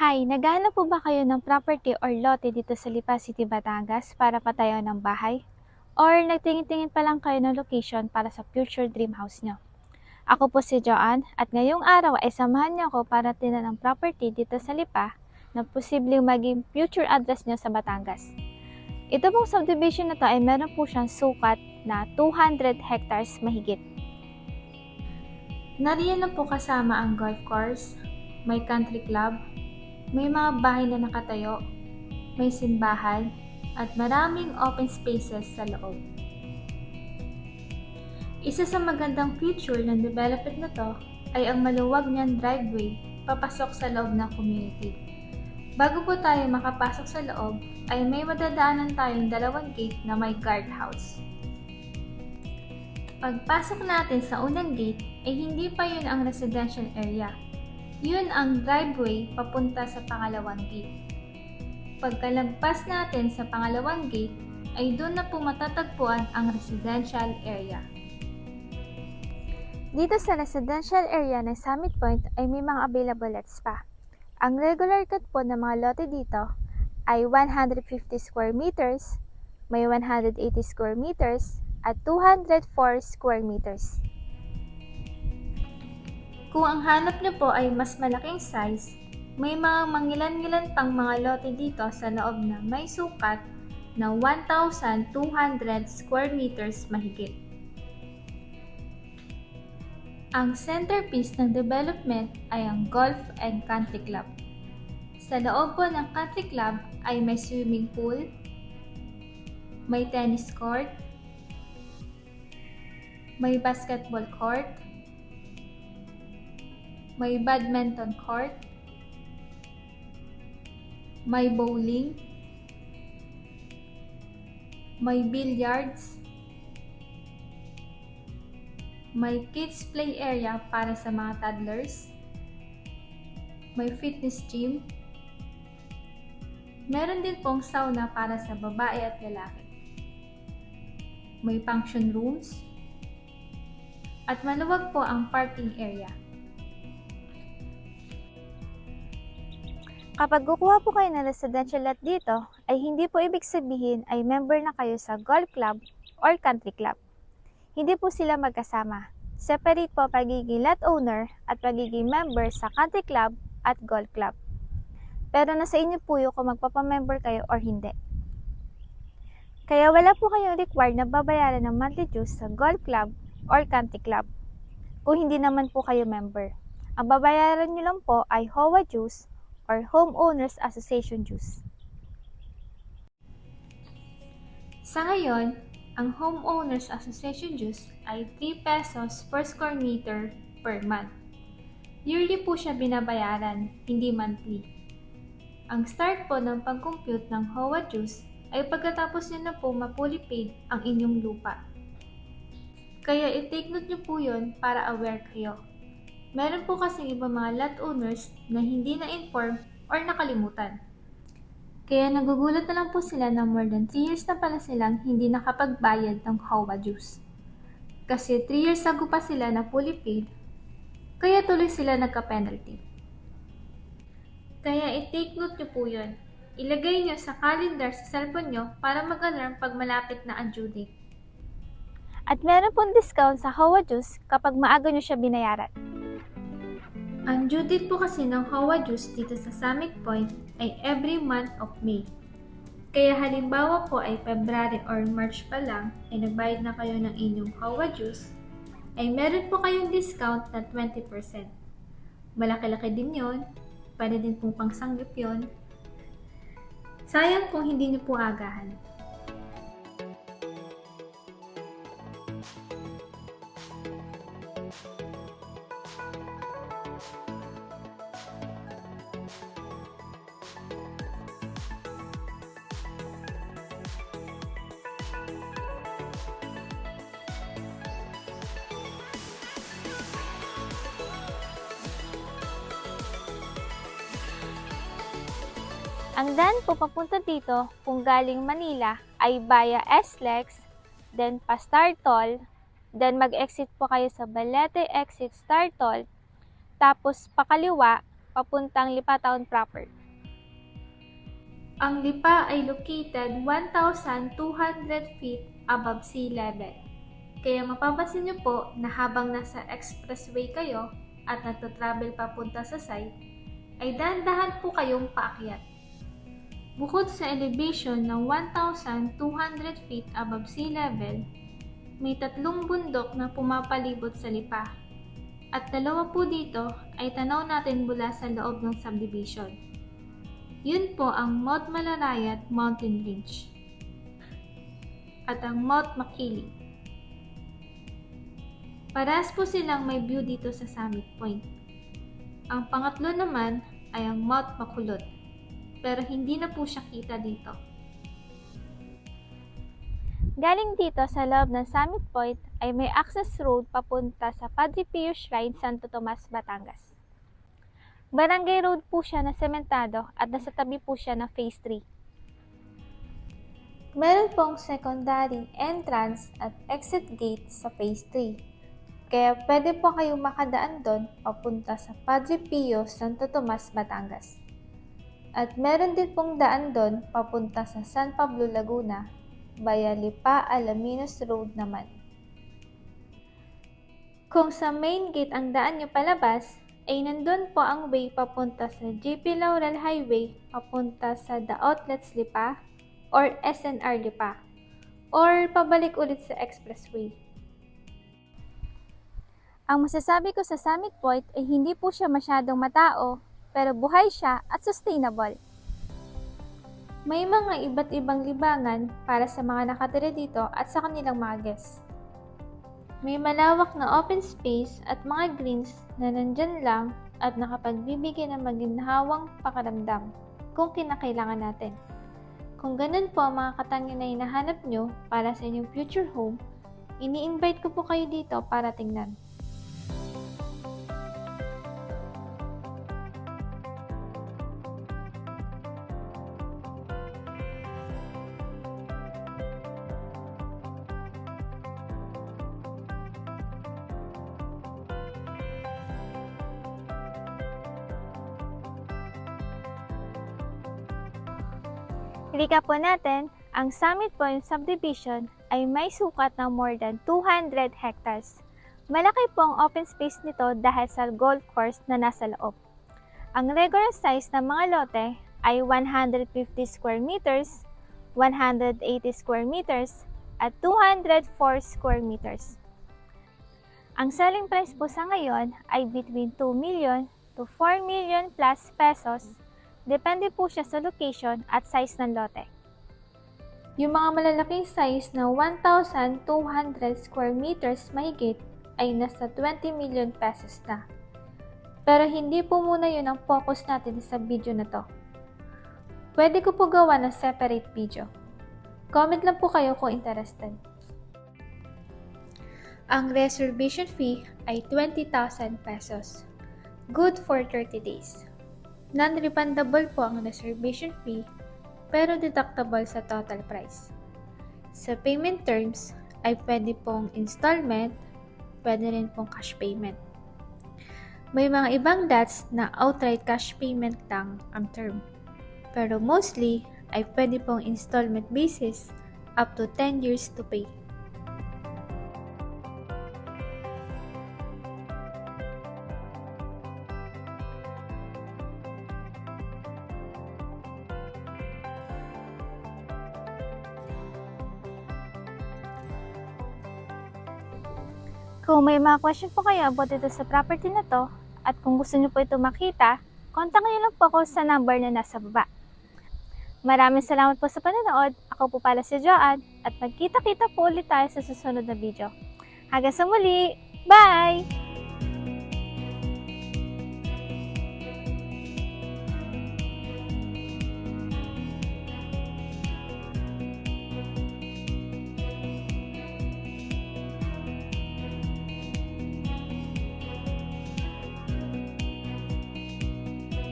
Hi, naghahanap po ba kayo ng property or lote dito sa Lipa City, Batangas para patayo ng bahay? Or nagtingin-tingin pa lang kayo ng location para sa future dream house nyo? Ako po si Joanne at ngayong araw ay samahan niyo ako para tinan ang property dito sa Lipa na posibleng maging future address nyo sa Batangas. Ito pong subdivision na to ay meron po siyang sukat na 200 hectares mahigit. Nariyan na po kasama ang golf course, may country club, may mga bahay na nakatayo, may simbahan, at maraming open spaces sa loob. Isa sa magandang feature ng development na to ay ang maluwag niyang driveway papasok sa loob ng community. Bago po tayo makapasok sa loob, ay may madadaanan tayong dalawang gate na may guardhouse. Pagpasok natin sa unang gate ay hindi pa yun ang residential area. Yun ang driveway papunta sa pangalawang gate. Pagkalagpas natin sa pangalawang gate, ay doon na po matatagpuan ang residential area. Dito sa residential area ng Summit Point ay may mga available lots pa. Ang regular cut po ng mga lote dito ay 150 square meters, may 180 square meters, at 204 square meters. Kung ang hanap niyo po ay mas malaking size, may mga mangilan-ngilan pang mga lote dito sa loob na may sukat na 1,200 square meters mahigit. Ang centerpiece ng development ay ang Golf and Country Club. Sa loob po ng country club ay may swimming pool, may tennis court, may basketball court, may badminton court, may bowling, may billiards, may kids play area para sa mga toddlers, may fitness gym, meron din pong sauna para sa babae at lalaki, may function rooms, at maluwag po ang parking area. Kapag kukuha po kayo ng residential lot dito, ay hindi po ibig sabihin ay member na kayo sa golf club or country club. Hindi po sila magkasama. Separate po pagiging lot owner at pagiging member sa country club at golf club. Pero nasa inyo po yun kung magpapamember kayo or hindi. Kaya wala po kayong required na babayaran ng monthly dues sa golf club or country club kung hindi naman po kayo member. Ang babayaran nyo lang po ay HOA dues or Homeowners Association dues. Sa ngayon, ang Homeowners Association dues ay 3 pesos per square meter per month. Yearly po siya binabayaran, hindi monthly. Ang start po ng pag-compute ng HOA dues ay pagkatapos nyo na po ma-fully paid ang inyong lupa. Kaya i-take note nyo po yun para aware kayo. Meron po kasing iba mga lot owners na hindi na-inform or nakalimutan. Kaya nagugulat na lang po sila na more than 3 years na pala silang hindi nakapagbayad ng HOA dues. Kasi 3 years ago pa sila na fully paid, kaya tuloy sila nagka-penalty. Kaya i-take note nyo po yun. Ilagay nyo sa calendar sa cellphone nyo para mag-alarm pag malapit na ang due date. At meron pong discount sa HOA dues kapag maaga nyo siya binayaran. Ang due date po kasi ng HOA dues dito sa Summit Point ay every month of May. Kaya halimbawa po ay February or March pa lang ay nagbayad na kayo ng inyong HOA dues, ay meron po kayong discount na 20%. Malaki-laki din yon, pwede din pong pangsanggip yon. Sayang kung hindi niyo po agahan. Ang daan po papunta dito kung galing Manila ay via SLEX, then pa Star Toll, then mag-exit po kayo sa Balete Exit Star Toll, tapos pakaliwa, papuntang Lipa Town proper. Ang Lipa ay located 1,200 feet above sea level. Kaya mapapansin niyo po na habang nasa expressway kayo at nagtatravel papunta sa site, ay dahan-dahan po kayong paakyat. Bukod sa elevation ng 1,200 feet above sea level, may 3 bundok na pumapalibot sa Lipa. At 2 po dito ay tanaw natin mula sa loob ng subdivision. Yun po ang Mount Malarayat Mountain Range at ang Mount Makiling. Parehas po silang may view dito sa Summit Point. Ang pangatlo naman ay ang Mount Makulot, pero hindi na po siya kita dito. Galing dito sa loob ng Summit Point ay may access road papunta sa Padre Pio Shrine, Santo Tomas, Batangas. Barangay road po siya na sementado at nasa tabi po siya ng Phase 3. Meron pong secondary entrance at exit gate sa Phase 3. Kaya pwede po kayong makadaan doon papunta sa Padre Pio, Santo Tomas, Batangas. At meron din pong daan doon papunta sa San Pablo, Laguna, via Lipa Alaminos Road naman. Kung sa main gate ang daan nyo palabas, ay nandun po ang way papunta sa JP Laurel Highway papunta sa The Outlets Lipa or SNR Lipa or pabalik ulit sa expressway. Ang masasabi ko sa Summit Point ay hindi po siya masyadong matao, pero buhay siya at sustainable. May mga iba't ibang libangan para sa mga nakatira dito at sa kanilang mga guests. May malawak na open space at mga greens na nandyan lang at nakapagbibigay ng maginhawang pakaramdam kung kinakailangan natin. Kung ganun po ang mga katangian na hinahanap nyo para sa inyong future home, ini-invite ko po kayo dito para tingnan. Recap po natin, ang Summit Point Subdivision ay may sukat ng more than 200 hectares. Malaki po ang open space nito dahil sa golf course na nasa loob. Ang regular size ng mga lote ay 150 square meters, 180 square meters, at 204 square meters. Ang selling price po sa ngayon ay between 2 million to 4 million plus pesos. Depende po siya sa location at size ng lote. Yung mga malalaking size na 1,200 square meters mahigit ay nasa 20 million pesos na. Pero hindi po muna yun ang focus natin sa video na to. Pwede ko po gawa ng separate video. Comment lang po kayo kung interested. Ang reservation fee ay 20,000 pesos. Good for 30 days. Non-refundable po ang reservation fee, pero deductible sa total price. Sa payment terms, ay pwede pong installment, pwede rin pong cash payment. May mga ibang lots na outright cash payment lang ang term, pero mostly ay pwede pong installment basis up to 10 years to pay. Kung may mga question po kayo about ito sa property na to, at kung gusto niyo po ito makita, kontak niyo lang po ako sa number na nasa baba. Maraming salamat po sa panonood. Ako po pala si Joanne at magkita-kita po ulit tayo sa susunod na video. Hanggang sa muli! Bye!